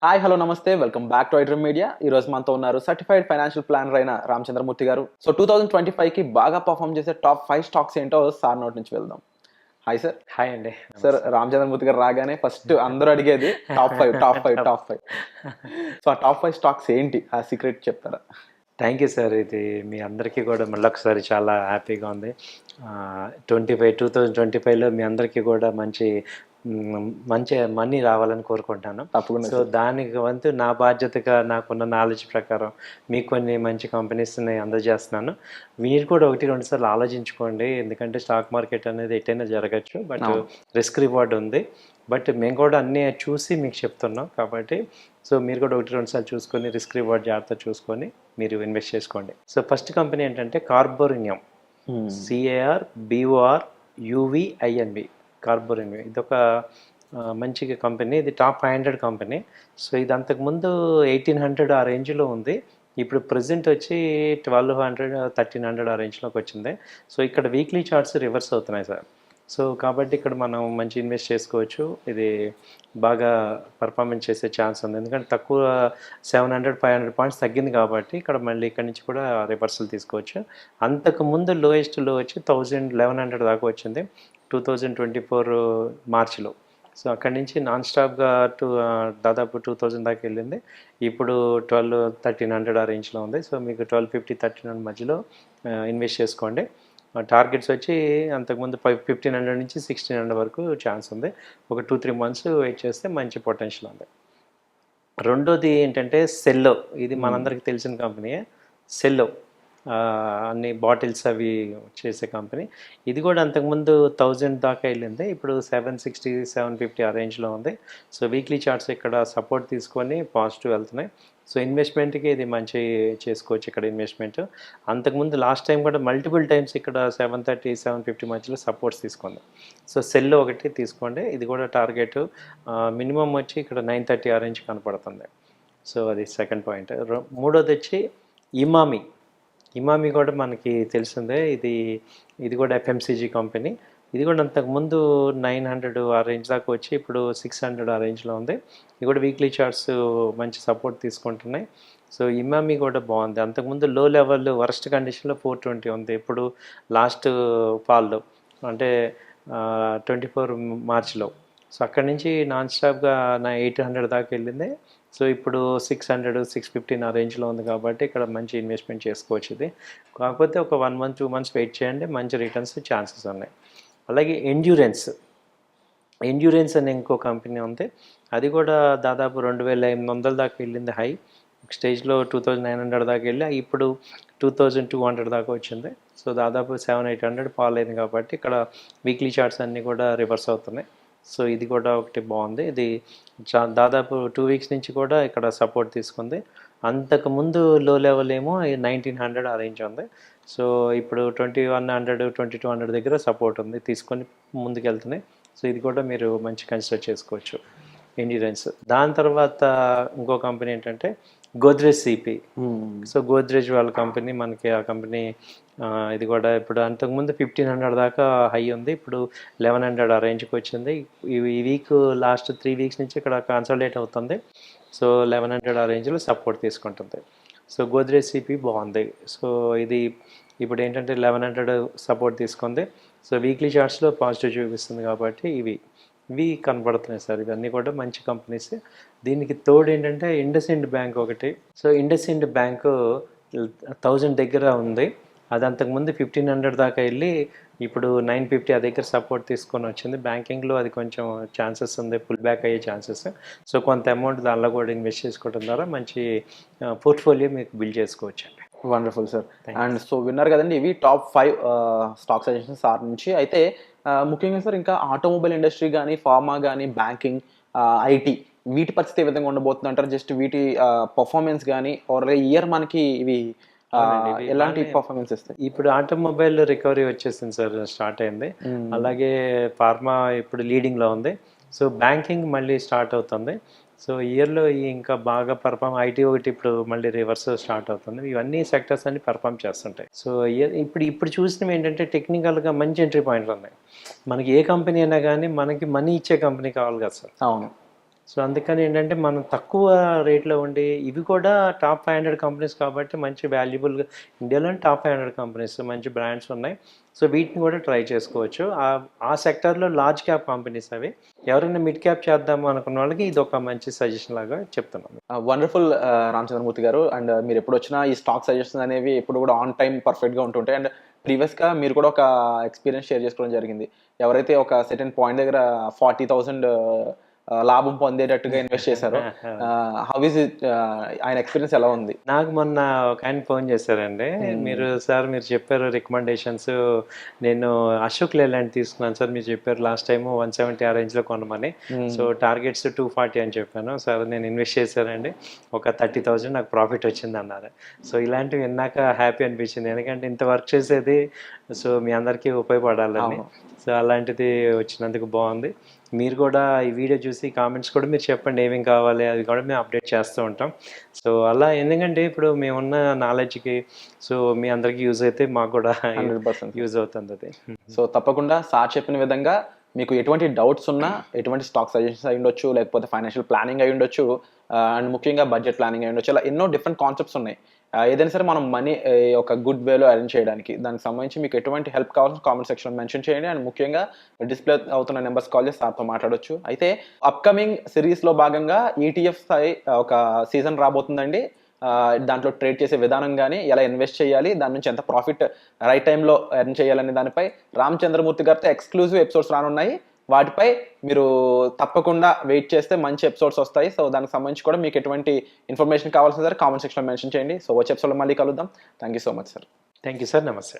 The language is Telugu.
హాయ్! హలో! నమస్తే. Welcome back to iDream media. ఈరోజు మనతో ఉన్నారు సర్టిఫైడ్ ఫైనాన్షియల్ ప్లానర్ అయిన రామచంద్రమూర్తి గారు. సో, 2025కి బాగా పెర్ఫార్మ్ చేసే టాప్ 5 స్టాక్స్ ఏంటో సార్ నోటి నుంచి వెళ్దాం. Hi sir! హాయ్ అండి. సార్ నమస్తే. రామచంద్రమూర్తి గారు రాగానే ఫస్ట్ అందరూ అడిగేది top 5, top 5, top top 5. So, ఆ టాప్ 5 స్టాక్స్ ఏంటి? ఆ సీక్రెట్ చెప్తారా? Thank you sir. ఇది మీ అందరికీ కూడా మళ్ళొకసారి చాలా హ్యాపీగా ఉంది. 2025లో మీ అందరికీ కూడా మంచి మనీ రావాలని కోరుకుంటాను. తప్పకుండా సో, సార్. దానికి వంతు నా బాధ్యతగా నాకున్న నాలెడ్జ్ ప్రకారం మీకు కొన్ని మంచి కంపెనీస్‌ని అందజేస్తున్నాను. మీరు కూడా 1, 2 సార్లు ఆలోచించుకోండి. ఎందుకంటే స్టాక్ మార్కెట్ అనేది ఎటైనా జరగచ్చు. బట్ అవును. రిస్క్ రివార్డ్ ఉంది. బట్ మేము కూడా అన్నీ చూసి మీకు చెప్తున్నాం. కాబట్టి సో, మీరు కూడా 1, 2 సార్లు చూసుకొని రిస్క్ రివార్డ్ జాగ్రత్తగా చూసుకొని మీరు ఇన్వెస్ట్ చేసుకోండి. సో, ఫస్ట్ కంపెనీ ఏంటంటే కార్బోరినియం. హ్మ్. CARBORUVINB కార్బోరినియం. ఇదొక మంచి కంపెనీ. ఇది టాప్ 500 కంపెనీ. సో, ఇది అంతకుముందు 1800 ఆ రేంజ్‌లో ఉంది. ఇప్పుడు ప్రెజెంట్ వచ్చి 1200, 1300 ఆ రేంజ్‌లోకి వచ్చింది. సో, ఇక్కడ వీక్లీ చార్ట్స్ రివర్స్ అవుతున్నాయి సార్. సో, కాబట్టి ఇక్కడ మనం మంచి ఇన్వెస్ట్ చేసుకోవచ్చు. ఇది బాగా పర్ఫార్మెన్స్ చేసే ఛాన్స్ ఉంది. ఎందుకంటే తక్కువ 700, 500 పాయింట్స్ తగ్గింది కాబట్టి ఇక్కడ మళ్ళీ ఇక్కడి నుంచి కూడా రివర్సల్ తీసుకోవచ్చు. అంతకుముందు లోయెస్ట్ లో వచ్చి 1100 దాకా వచ్చింది 2024 మార్చిలో. సో, అక్కడి నుంచి నాన్ స్టాప్గా దాదాపు 2000 దాకా వెళ్ళింది. ఇప్పుడు 1300 ఆ రేంజ్లో ఉంది. సో, మీకు 1250, 1300 మధ్యలో ఇన్వెస్ట్ చేసుకోండి. టార్గెట్స్ వచ్చి అంతకుముందు 1500 నుంచి 1600 వరకు ఛాన్స్ ఉంది. ఒక 2-3 మంత్స్ వెయిట్ చేస్తే మంచి పొటెన్షియల్ ఉంది. రెండోది ఏంటంటే సెల్లో. ఇది మనందరికీ తెలిసిన కంపెనీయే. సెల్లో అన్ని బాటిల్స్ అవి చేసే కంపెనీ. ఇది కూడా అంతకుముందు 1000 దాకా వెళ్ళింది. ఇప్పుడు 760, 750 ఆ రేంజ్లో ఉంది. సో, వీక్లీ చార్ట్స్ ఇక్కడ సపోర్ట్ తీసుకొని పాజిటివ్ వెళ్తున్నాయి. సో, ఇన్వెస్ట్మెంట్కి ఇది మంచి చేసుకోవచ్చు ఇక్కడ ఇన్వెస్ట్మెంట్. అంతకుముందు లాస్ట్ టైం కూడా మల్టిపుల్ టైమ్స్ ఇక్కడ 730, 750 మధ్యలో సపోర్ట్స్ తీసుకుంది. సో, సెల్ ఒకటి తీసుకోండి. ఇది కూడా టార్గెట్ మినిమం వచ్చి ఇక్కడ 930 ఆ రేంజ్ కనపడుతుంది. సో, అది సెకండ్ పాయింట్. మూడోది వచ్చి ఇమామి. ఇమామి కూడా మనకి తెలిసిందే. ఇది కూడా ఎఫ్ఎంసీజీ కంపెనీ. ఇది కూడా అంతకుముందు 900 ఆ రేంజ్ దాకా వచ్చి ఇప్పుడు 600 ఆ రేంజ్లో ఉంది. ఇది కూడా వీక్లీ చార్ట్స్ మంచి సపోర్ట్ తీసుకుంటున్నాయి. సో, ఇమామి కూడా బాగుంది. అంతకుముందు లో లెవెల్ వరస్ట్ కండిషన్లో 420 ఉంది. ఇప్పుడు లాస్ట్ ఫాల్లో అంటే 24 మార్చ్లో. సో, అక్కడి నుంచి నాన్ స్టాప్గా 800 దాకా వెళ్ళింది. సో, ఇప్పుడు 600, 650 ఆ రేంజ్లో ఉంది కాబట్టి ఇక్కడ మంచి ఇన్వెస్ట్మెంట్ చేసుకోవచ్చు ఇది. కాకపోతే ఒక 1 మంత్, 2 మంత్స్ వెయిట్ చేయండి. మంచి రిటర్న్స్ ఛాన్సెస్ ఉన్నాయి. అలాగే ఎండ్యూరెన్స్ అనే ఇంకో కంపెనీ ఉంది. అది కూడా దాదాపు 2800 దాకా వెళ్ళింది హై. ఒక స్టేజ్లో 2900 దాకా వెళ్ళి ఇప్పుడు 2200 దాకా వచ్చింది. సో, దాదాపు 700-800 ఫాల్ అయింది కాబట్టి ఇక్కడ వీక్లీ చార్ట్స్ అన్నీ కూడా రివర్స్ అవుతున్నాయి. సో, ఇది కూడా ఒకటి బాగుంది. ఇది దాదాపు 2 వీక్స్ నుంచి కూడా ఇక్కడ సపోర్ట్ తీసుకుంది. అంతకుముందు లో లెవెల్ ఏమో 1900 ఆ రేంజ్ ఉంది. సో, ఇప్పుడు 2100, 2200 దగ్గర సపోర్ట్ ఉంది. తీసుకొని ముందుకెళ్తున్నాయి. సో, ఇది కూడా మీరు మంచి కన్సిడర్ చేసుకోవచ్చు ఎండ్యూరెన్స్. దాని తర్వాత ఇంకో కంపెనీ ఏంటంటే గోద్రేజ్ సిపి. సో, గోద్రేజ్ వాళ్ళ కంపెనీ మనకి ఆ కంపెనీ ఇది కూడా ఇప్పుడు అంతకుముందు 1500 దాకా హై ఉంది. ఇప్పుడు 1100 ఆ రేంజ్కి వచ్చింది. ఈ వీక్ లాస్ట్ 3 వీక్స్ నుంచి ఇక్కడ కన్సాలిడేట్ అవుతుంది. సో, 1100 ఆ రేంజ్లో సపోర్ట్ తీసుకుంటుంది. సో, గోద్రేజ్ సిపి బాగుంది. సో, ఇది ఇప్పుడు ఏంటంటే 1100 సపోర్ట్ తీసుకుంది. సో, వీక్లీ చార్ట్స్లో పాజిటివ్ చూపిస్తుంది కాబట్టి ఇవి కనపడుతున్నాయి సార్. ఇవన్నీ కూడా మంచి కంపెనీస్. దీనికి తోడు ఏంటంటే ఇండస్ఇండ్ బ్యాంక్ ఒకటి. సో, ఇండస్ఇండ్ బ్యాంకు 1000 దగ్గర ఉంది. అది అంతకుముందు 1500 దాకా వెళ్ళి ఇప్పుడు 950 ఆ దగ్గర సపోర్ట్ తీసుకొని వచ్చింది. బ్యాంకింగ్లో అది కొంచెం ఛాన్సెస్ ఉంది, పుల్ బ్యాక్ అయ్యే ఛాన్సెస్. సో, కొంత అమౌంట్ దానిలో కూడా ఇన్వెస్ట్ చేసుకోవడం ద్వారా మంచి పోర్ట్ఫోలియో మీకు బిల్డ్ చేసుకోవచ్చు అండి. Wonderful sir. అండ్ సో, విన్నారు కదండీ! ఇవి టాప్ 5 స్టాక్ సజెషన్స్ సార్ నుంచి. అయితే ముఖ్యంగా సార్ ఇంకా ఆటోమొబైల్ ఇండస్ట్రీ గాని, ఫార్మా గాని, బ్యాంకింగ్, ఐటీ వీటి పరిస్థితి ఏ విధంగా ఉండబోతుందంటారు? జస్ట్ వీటి పెర్ఫార్మెన్స్ గాని ఓవర్ ఇయర్ మనకి ఇవి అవునండి. ఇవి ఎలాంటి బాగానే పెర్ఫార్మెన్స్ ఇస్తాయి? ఇప్పుడు ఆటోమొబైల్ రికవరీ వచ్చేసింది సార్. స్టార్ట్ అయింది. అలాగే ఫార్మా ఇప్పుడు లీడింగ్లో ఉంది. సో, బ్యాంకింగ్ మళ్ళీ స్టార్ట్ అవుతుంది. సో, ఇయర్లో ఇంకా బాగా ఐటీ ఒకటి ఇప్పుడు మళ్ళీ రివర్స్ స్టార్ట్ అవుతుంది. ఇవన్నీ సెక్టర్స్ అన్ని పర్ఫామ్ చేస్తుంటాయి. సో, ఇప్పుడు చూసినవి ఏంటంటే టెక్నికల్గా మంచి ఎంట్రీ పాయింట్లు ఉన్నాయి. మనకి ఏ కంపెనీ అయినా కానీ మనకి మనీ ఇచ్చే కంపెనీ కావాలి కదా సార్. అవును. సో అందుకని ఏంటంటే మనం తక్కువ రేట్లో ఉండి ఇవి కూడా టాప్ 500 కంపెనీస్ కాబట్టి మంచి వాల్యుబుల్గా ఇండియాలోని టాప్ 500 కంపెనీస్ మంచి బ్రాండ్స్ ఉన్నాయి. సో వీటిని కూడా ట్రై చేసుకోవచ్చు. ఆ సెక్టర్లో లార్జ్ క్యాప్ కంపెనీస్ అవి. ఎవరైనా మిడ్ క్యాప్ చేద్దాము అనుకున్న వాళ్ళకి ఇది ఒక మంచి సజెషన్ లాగా చెప్తున్నాను. వండర్ఫుల్ రామచంద్రమూర్తి గారు. అండ్ మీరు ఎప్పుడు వచ్చినా ఈ స్టాక్ సజెషన్స్ అనేవి ఎప్పుడు కూడా ఆన్ టైం పర్ఫెక్ట్గా ఉంటుంటాయి. అండ్ ప్రీవియస్గా మీరు కూడా ఒక ఎక్స్పీరియన్స్ షేర్ చేసుకోవడం జరిగింది. ఎవరైతే ఒక సెటన్ పాయింట్ దగ్గర 40,000 లాభం పొందేటట్టుగా ఇన్వెస్ట్ చేశారు. How is it? ఆయన ఎక్స్పీరియన్స్ ఎలా ఉంది? నాకు మొన్న ఒక ఆయన ఫోన్ చేశారండి. మీరు చెప్పారు రికమెండేషన్స్, నేను అశోక్ లేలాండ్ తీసుకున్నాను సార్, మీరు చెప్పారు లాస్ట్ టైం 170 ఆ రేంజ్లో కొనమని. సో టార్గెట్స్ 240 అని చెప్పాను. సార్ నేను ఇన్వెస్ట్ చేశానండి, ఒక 30,000 నాకు ప్రాఫిట్ వచ్చింది అన్నారు. సో ఇలాంటివి విన్నాక హ్యాపీ అనిపించింది, ఎందుకంటే ఇంత వర్క్ చేసేది సో మీ అందరికీ ఉపయోగపడాలని. సో అలాంటిది వచ్చినందుకు బాగుంది. మీరు కూడా ఈ వీడియో చూసి కామెంట్స్ కూడా మీరు చెప్పండి, ఏమేమి కావాలి అది కూడా మేము అప్డేట్ చేస్తూ ఉంటాం. సో అలా ఎందుకంటే ఇప్పుడు మేమున్న నాలెడ్జ్కి సో మీ అందరికీ యూజ్ అయితే మాకు కూడా 100% యూజ్ అవుతుంది అది. సో తప్పకుండా సార్ చెప్పిన విధంగా మీకు ఎటువంటి డౌట్స్ ఉన్నా, ఎటువంటి స్టాక్ సజెషన్స్ అయి ఉండొచ్చు, లేకపోతే ఫైనాన్షియల్ ప్లానింగ్ అయి ఉండొచ్చు, అండ్ ముఖ్యంగా బడ్జెట్ ప్లానింగ్ అయి ఉండొచ్చు, ఇలా ఎన్నో డిఫరెంట్ కాన్సెప్ట్స్ ఉన్నాయి. ఏదైనా సరే మనం మనీ ఒక గుడ్ వేలో అరేంజ్ చేయడానికి దానికి సంబంధించి మీకు ఎటువంటి హెల్ప్ కావాల్సిన కామెంట్ సెక్షన్ మెన్షన్ చేయండి. అండ్ ముఖ్యంగా డిస్ప్లే అవుతున్న నెంబర్స్ కాల్ చేసి సార్తో మాట్లాడొచ్చు. అయితే అప్కమింగ్ సిరీస్లో భాగంగా ఈటీఎఫ్ ఒక సీజన్ రాబోతుందండి. దాంట్లో ట్రేడ్ చేసే విధానం కానీ, ఎలా ఇన్వెస్ట్ చేయాలి, దాని నుంచి ఎంత ప్రాఫిట్ రైట్ టైంలో ఎర్న్ చేయాలనే దానిపై రామచంద్రమూర్తి గారితో ఎక్స్క్లూజివ్ ఎపిసోడ్స్ రానున్నాయి. వాటిపై మీరు తప్పకుండా వెయిట్ చేస్తే మంచి ఎపిసోడ్స్ వస్తాయి. సో దానికి సంబంధించి కూడా మీకు ఎటువంటి ఇన్ఫర్మేషన్ కావాల్సిన సరే కామెంట్ సెక్షన్లో మెన్షన్ చేయండి. సో వచ్చే ఎపిసోడ్లో మళ్ళీ కలుద్దాం. Thank you so much sir. Thank you sir. నమస్తే.